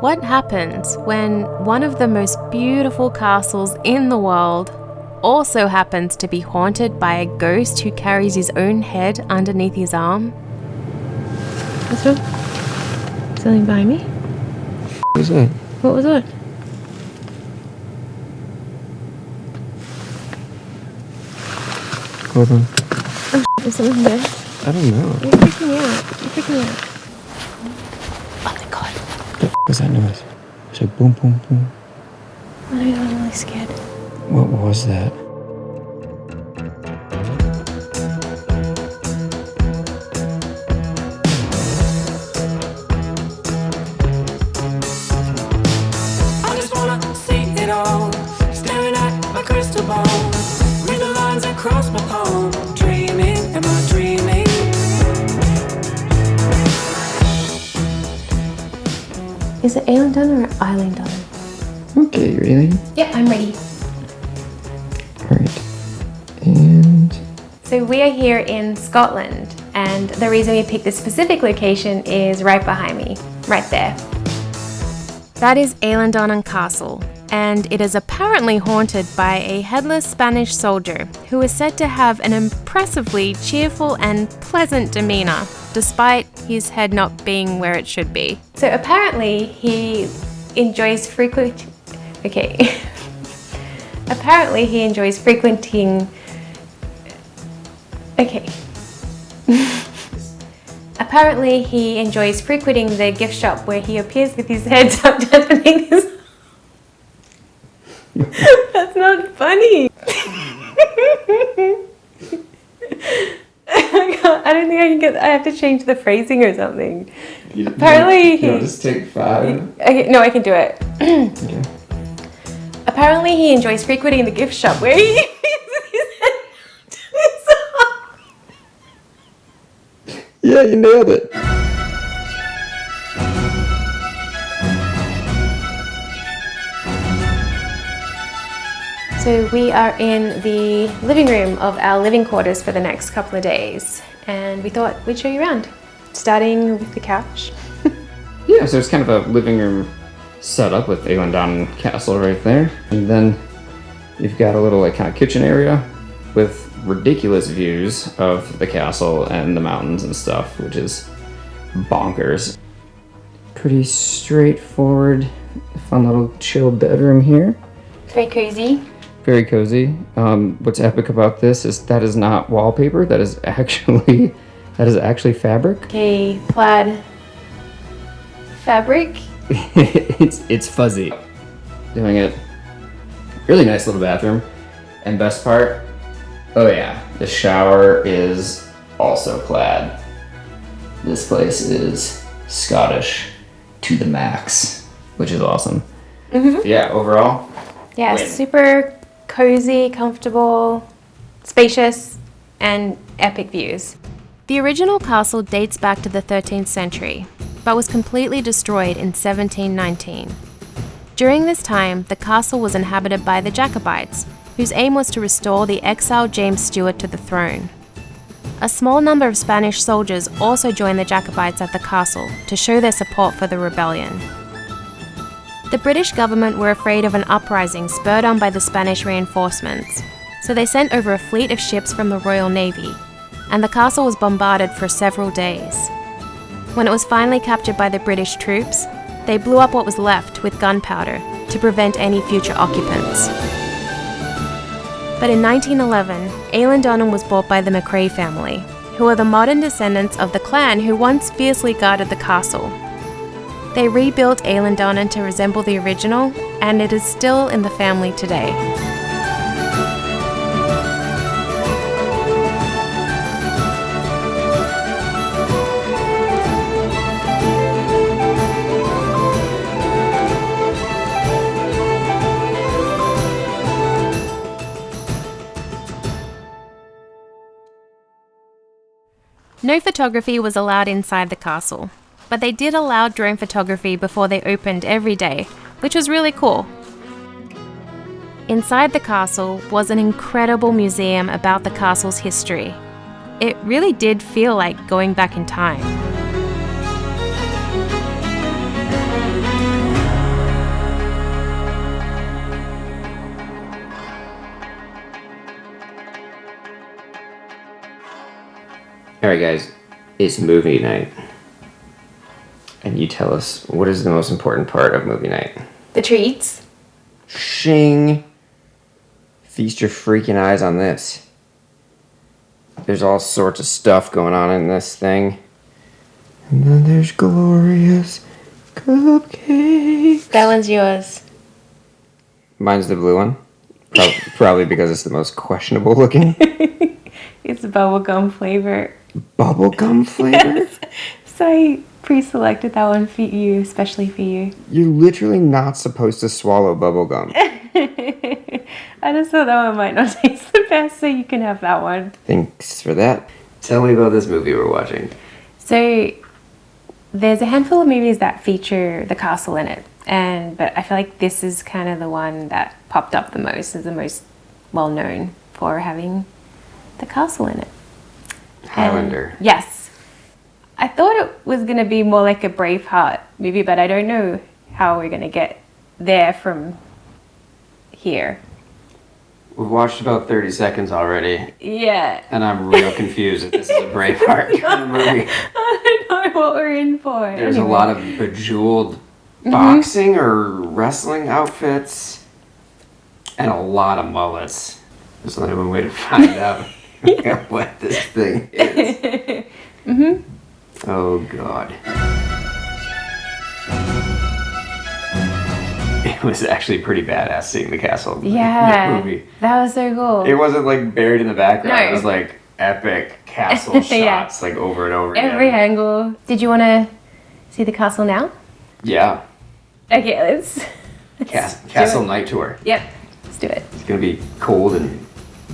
What happens when one of the most beautiful castles in the world also happens to be haunted by a ghost who carries his own head underneath his arm? What's wrong? Something behind me? What was that? What was that? Hold on. Oh, is something there? I don't know. You're freaking me out. You're freaking me out. Oh my god. What the f was that noise? It's like boom, boom, boom. I'm really scared. What was that? I just wanna see it all, staring at my crystal ball, read the lines across my palm, dreaming, am I dreaming? Is it Eilean Donan or Eilean Donan? Okay, you ready? Yep, I'm ready. Alright. And So we are here in Scotland, and the reason we picked this specific location is right behind me, right there. That is Eilean Donan Castle, and it is apparently haunted by a headless Spanish soldier who is said to have an impressively cheerful and pleasant demeanor, despite his head not being where it should be. So apparently he enjoys frequenting. Apparently he enjoys frequenting. Apparently he enjoys frequenting the gift shop where he appears with his head tucked underneath his. That's not funny. I don't think I can get. I have to change the phrasing or something. Apparently he. just take 5. Okay, no, I can do it. Okay. Apparently he enjoys frequenting the gift shop where he appears with his head tucked in his arm. Yeah, you nailed it. So we are in the living room of our living quarters for the next couple of days, and we thought we'd show you around, starting with the couch. Yeah, so it's kind of a living room setup with Eilean Donan Castle right there. And then you've got a little like kind of kitchen area with ridiculous views of the castle and the mountains and stuff, which is bonkers. Pretty straightforward, fun little chill bedroom here. Very cozy. Very cozy. What's epic about this is that is not wallpaper. That is actually fabric. Okay, plaid fabric. it's fuzzy. Doing it. Really nice little bathroom. And best part, oh yeah, the shower is also plaid. This place is Scottish to the max, which is awesome. Mm-hmm. Yeah, overall. Yeah, win. super cozy, comfortable, spacious, and epic views. The original castle dates back to the 13th century, but was completely destroyed in 1719. During this time, the castle was inhabited by the Jacobites, whose aim was to restore the exiled James Stewart to the throne. A small number of Spanish soldiers also joined the Jacobites at the castle to show their support for the rebellion. The British government were afraid of an uprising spurred on by the Spanish reinforcements, so they sent over a fleet of ships from the Royal Navy, and the castle was bombarded for several days. When it was finally captured by the British troops, they blew up what was left with gunpowder to prevent any future occupants. But in 1911, Eilean Donan was bought by the McRae family, who are the modern descendants of the clan who once fiercely guarded the castle. They rebuilt Eilean Donan to resemble the original, and it is still in the family today. No photography was allowed inside the castle, but they did allow drone photography before they opened every day, which was really cool. Inside the castle was an incredible museum about the castle's history. It really did feel like going back in time. Alright guys, it's movie night. And you tell us, what is the most important part of movie night? The treats. Shing! Feast your freaking eyes on this. There's all sorts of stuff going on in this thing. And then there's glorious cupcakes. That one's yours. Mine's the blue one. Probably because it's the most questionable looking. It's bubblegum flavor. Bubblegum flavor? So I pre-selected that one for you, especially for you. You're literally not supposed to swallow bubblegum. I just thought that one might not taste the best, so you can have that one. Thanks for that. Tell me about this movie we're watching. So there's a handful of movies that feature the castle in it, but I feel like this is kind of the one that popped up the most, is the most well known for having the castle in it. Highlander. Yes. I thought it was going to be more like a Braveheart movie, but I don't know how we're going to get there from here. We've watched about 30 seconds already, Yeah. and I'm real confused if this is a Braveheart kind of movie. I don't know what we're in for. There's Anyway. a lot of bejeweled boxing or wrestling outfits, and a lot of mullets. There's only one way to find out what this thing is. Oh God. It was actually pretty badass seeing the castle in the movie. That was so cool. It wasn't like buried in the background. No. It was like epic castle Yeah. shots, like over and over Every again. angle. Did you want to see the castle now? Yeah. Okay, let's Castle night tour. Yep, let's do it. It's gonna be cold and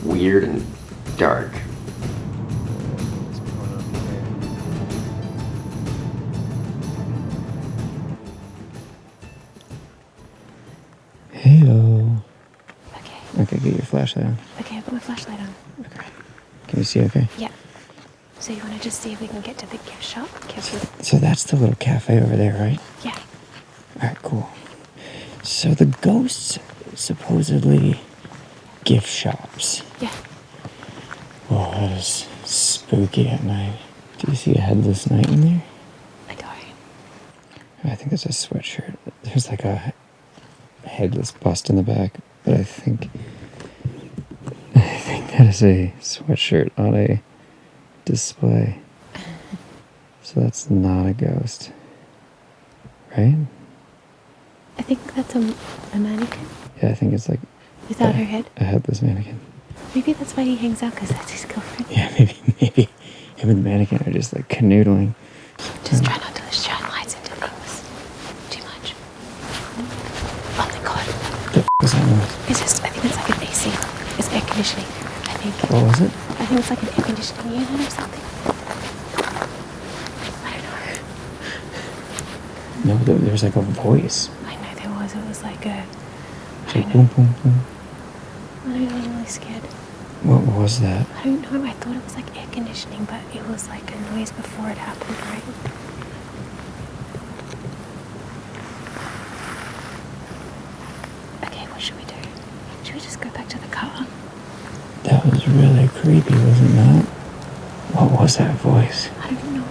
weird and dark. Heyo. Okay, Okay, get your flashlight on. okay, I've got my flashlight on. Okay. Can you see okay? Yeah. So you want to just see if we can get to the gift shop? So that's the little cafe over there, right? Yeah. Alright, cool. So the ghosts supposedly gift shops. Yeah. Oh, that is spooky at night. Do you see a headless knight in there? I don't. I think it's a sweatshirt. There's like a headless bust in the back, but I think that is a sweatshirt on a display. So that's not a ghost, right? I think that's a mannequin Yeah, I think it's like without her head. a headless mannequin. Maybe that's why he hangs out, because that's his girlfriend. Yeah, maybe him and the mannequin are just like canoodling. Just try not to shine lights into things too much. Oh my god. The f*** is that noise? It's just, I think it's like an AC. It's air conditioning, I think. What was it? I think it's like an air conditioning unit or something. I don't know. No, there was like a voice. I know there was. It was like a... It's like boom, boom, boom. I don't know, I'm really scared. What was that? I don't know. I thought it was like air conditioning, but it was like a noise before it happened, right? Okay, what should we do? Should we just go back to the car? That was really creepy, wasn't that? What was that voice? I don't know.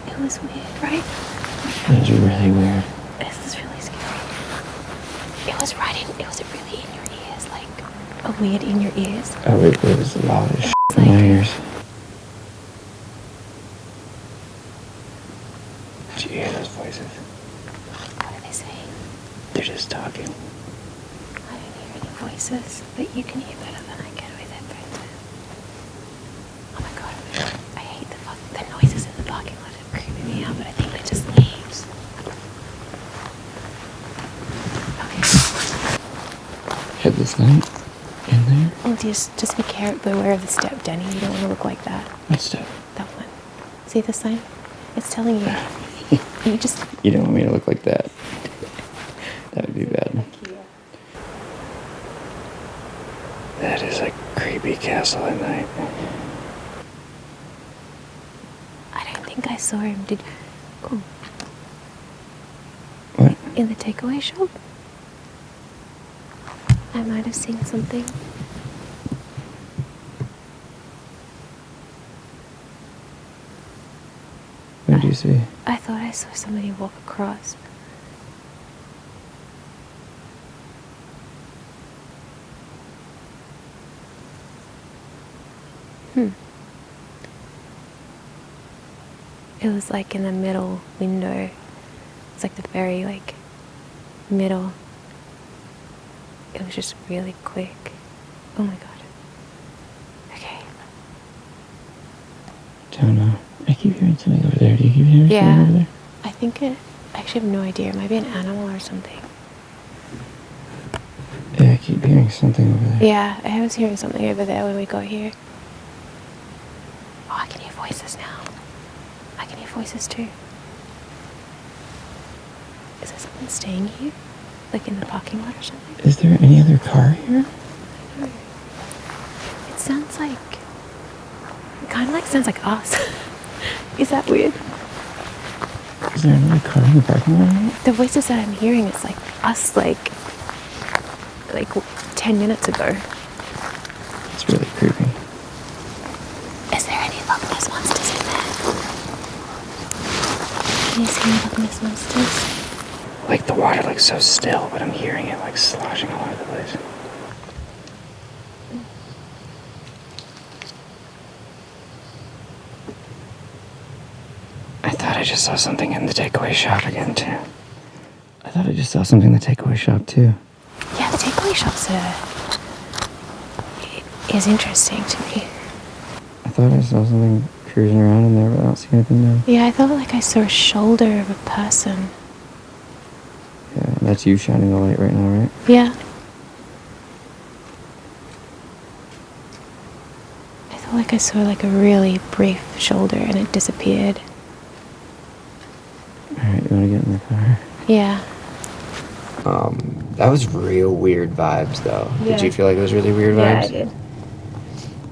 It was weird, right? It was really weird. This is really scary. It was really in your ears, like a weird in your ears. Oh, it was loud as shit It's in my like- ears. Did you hear those voices? What are they saying? They're just talking. I don't hear any voices, but you can hear better than I can with headphones in. Oh my god, I hate the noises in the parking lot. It's creeping me out, but I think they're just leaves. Okay. Headless knight in there? Oh, just be careful, beware of the step, Danny. You don't want to look like that. What stuff? That one. See the sign? It's telling you. You just... You don't want me to look like that. That would be bad. That is a creepy castle at night. I don't think I saw him. Did... Oh, What? in the takeaway shop? I might have seen something. you see? I thought I saw somebody walk across. It was like in the middle window. It's like the very like middle. It was just really quick. Oh my god. Okay. Don't know. I keep hearing something over there. Do you keep hearing something over there? I think it. I actually have no idea. It might be an animal or something. Yeah, I keep hearing something over there. Yeah, I was hearing something over there when we got here. Oh, I can hear voices now. I can hear voices too. Is there something staying here? Like in the parking lot or something? Is there any other car here? I don't know. It sounds like... It kind of like sounds like us. Is that weird? Is there another car in the parking lot? The voices that I'm hearing is like us like 10 minutes ago. It's really creepy. Is there any Loch Ness monsters in there? Can you see any Loch Ness monsters? Like the water looks so still, but I'm hearing it like sloshing all over the place. I thought I just saw something in the takeaway shop again too. Yeah, the takeaway shops is interesting to me. I thought I saw something cruising around in there, but I don't see anything now. Yeah, I thought like I saw a shoulder of a person. Yeah, that's you shining the light right now, right? Yeah. I felt like I saw like a really brief shoulder and it disappeared. Alright, you wanna get in the car? Yeah. That was real weird vibes though. Yeah. Did you feel like it was really weird vibes? Yeah, I did.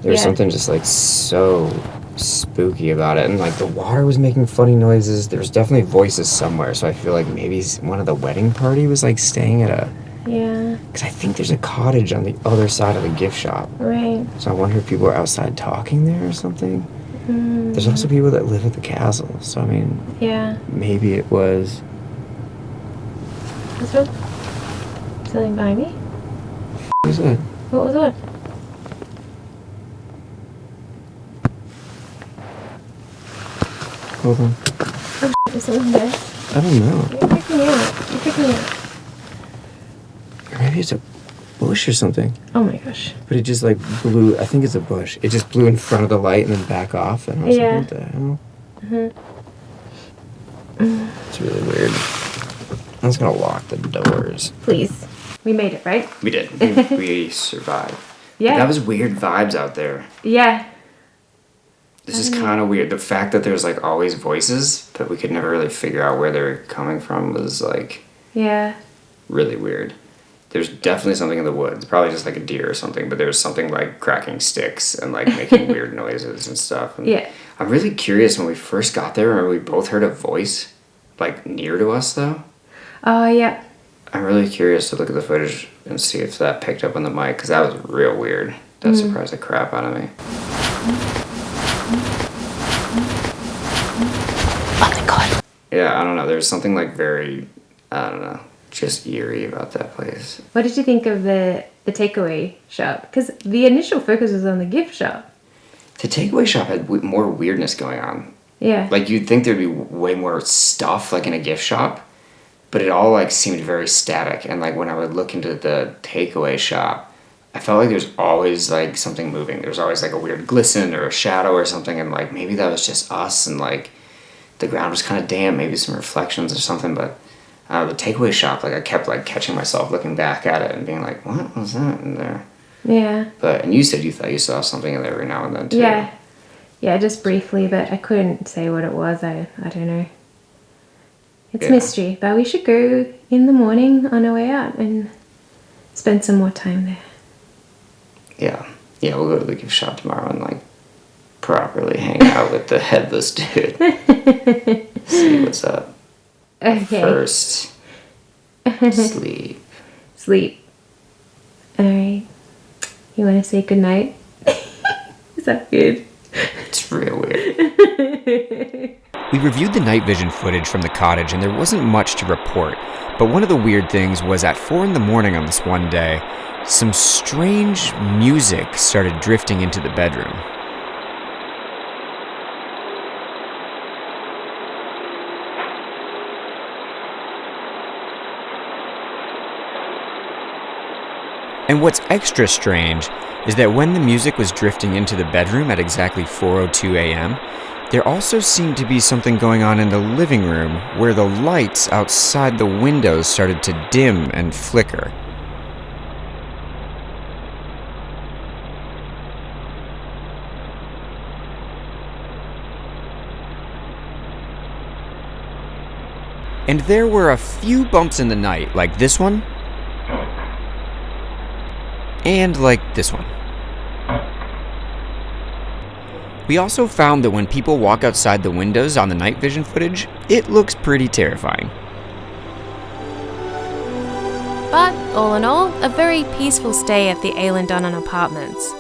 There was Yeah. something just like so spooky about it, and like the water was making funny noises. There was definitely voices somewhere, so I feel like maybe one of the wedding party was like staying at a... Yeah. Because I think there's a cottage on the other side of the gift shop. Right. So I wonder if people are outside talking there or something. There's also people that live at the castle, so I mean, Yeah. maybe it was... What's wrong? Something behind me? What was that? What was it? Hold on. Is something there? I don't know. You're freaking me out. You're freaking me out. Or maybe it's a bush or something. Oh my gosh. But it just like blew, I think it's a bush. It just blew in front of the light and then back off. And I was Yeah. like, what the hell? It's really weird. I'm just gonna lock the doors. Please. We made it, right? We did. We survived. Yeah. But that was weird vibes out there. Yeah. This is kind of weird. The fact that there's like always voices, but we could never really figure out where they're coming from was like Yeah. really weird. There's definitely something in the woods, probably just like a deer or something, but there was something like cracking sticks and like making weird noises and stuff. And Yeah. I'm really curious when we first got there, remember we both heard a voice like near to us though? Oh, yeah. I'm really curious to look at the footage and see if that picked up on the mic, because that was real weird. That surprised the crap out of me. Oh my god. Yeah, I don't know. There's something like very, I don't know, just eerie about that place. What did you think of the takeaway shop? Because the initial focus was on the gift shop. The takeaway shop had more weirdness going on. Yeah. Like, you'd think there'd be way more stuff, like in a gift shop, but it all, like, seemed very static. And, like, when I would look into the takeaway shop, I felt like there's always, like, something moving. There was always, like, a weird glisten or a shadow or something, and, like, maybe that was just us, and, like, the ground was kind of damp, maybe some reflections or something, but the takeaway shop, like, I kept, like, catching myself looking back at it and being like, what was that in there? Yeah. But, and you said you thought you saw something in there every now and then, too. Yeah. Yeah, just briefly, but I couldn't say what it was. I don't know. It's Yeah. mystery, but we should go in the morning on our way out and spend some more time there. Yeah. Yeah, we'll go to the gift shop tomorrow and, like, properly hang out with the headless dude. See what's up. Okay. First, sleep. Sleep. Alright. You want to say goodnight? Is that good? It's real weird. We reviewed the night vision footage from the cottage and there wasn't much to report, but one of the weird things was at 4 in the morning on this one day, some strange music started drifting into the bedroom. And what's extra strange is that when the music was drifting into the bedroom at exactly 4:02 a.m., there also seemed to be something going on in the living room where the lights outside the windows started to dim and flicker. And there were a few bumps in the night, like this one, and like this one. We also found that when people walk outside the windows on the night vision footage, it looks pretty terrifying. But, all in all, a very peaceful stay at the Eilean Donan apartments.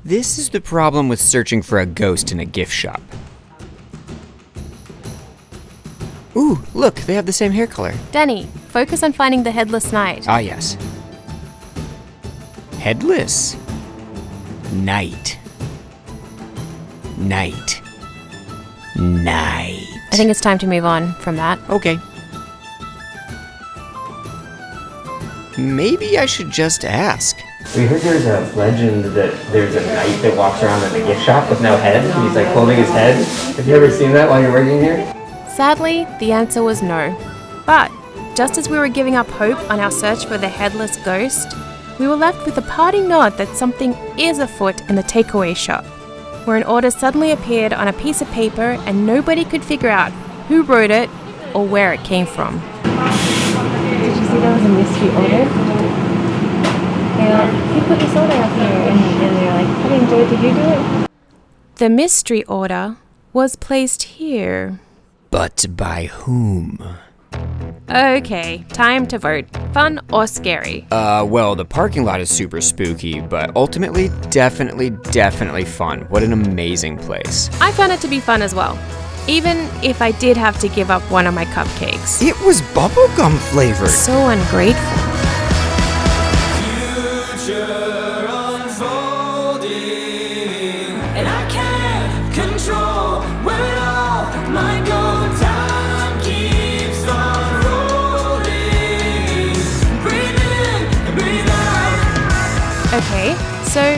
This is the problem with searching for a ghost in a gift shop. Ooh, look, they have the same hair color. Danny, focus on finding the headless knight. Ah, yes. Headless. Night. Night. Night. I think it's time to move on from that. Okay. Maybe I should just ask. We heard there's a legend that there's a knight that walks around in the gift shop with no head, and he's like holding his head. Have you ever seen that while you're working here? Sadly, the answer was no. But, just as we were giving up hope on our search for the headless ghost, we were left with a parting nod that something is afoot in the takeaway shop, where an order suddenly appeared on a piece of paper and nobody could figure out who wrote it or where it came from. Did you see that was a mystery order? He put this order up here and they're like, "Have you enjoyed? Did you do it?" The mystery order was placed here. But by whom? Okay, time to vote. Fun or scary? Well, the parking lot is super spooky, but ultimately, definitely fun. What an amazing place. I found it to be fun as well, even if I did have to give up one of my cupcakes. It was bubblegum flavored. So ungrateful. And I can't control when all my go time keeps on rolling. Breathe in, breathe out. Okay, so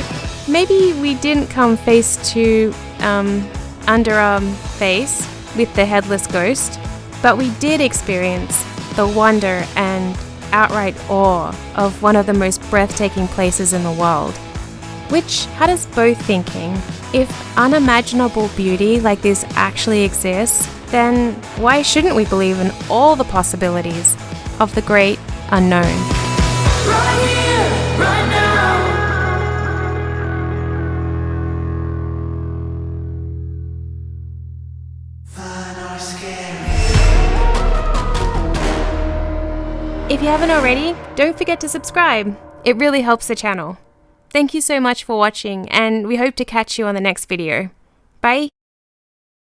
maybe we didn't come face to underarm face with the headless ghost, but we did experience the wonder and outright awe of one of the most breathtaking places in the world, which had us both thinking, if unimaginable beauty like this actually exists, then why shouldn't we believe in all the possibilities of the great unknown? Right here, right now. If you haven't already, don't forget to subscribe. It really helps the channel. Thank you so much for watching, and we hope to catch you on the next video. Bye!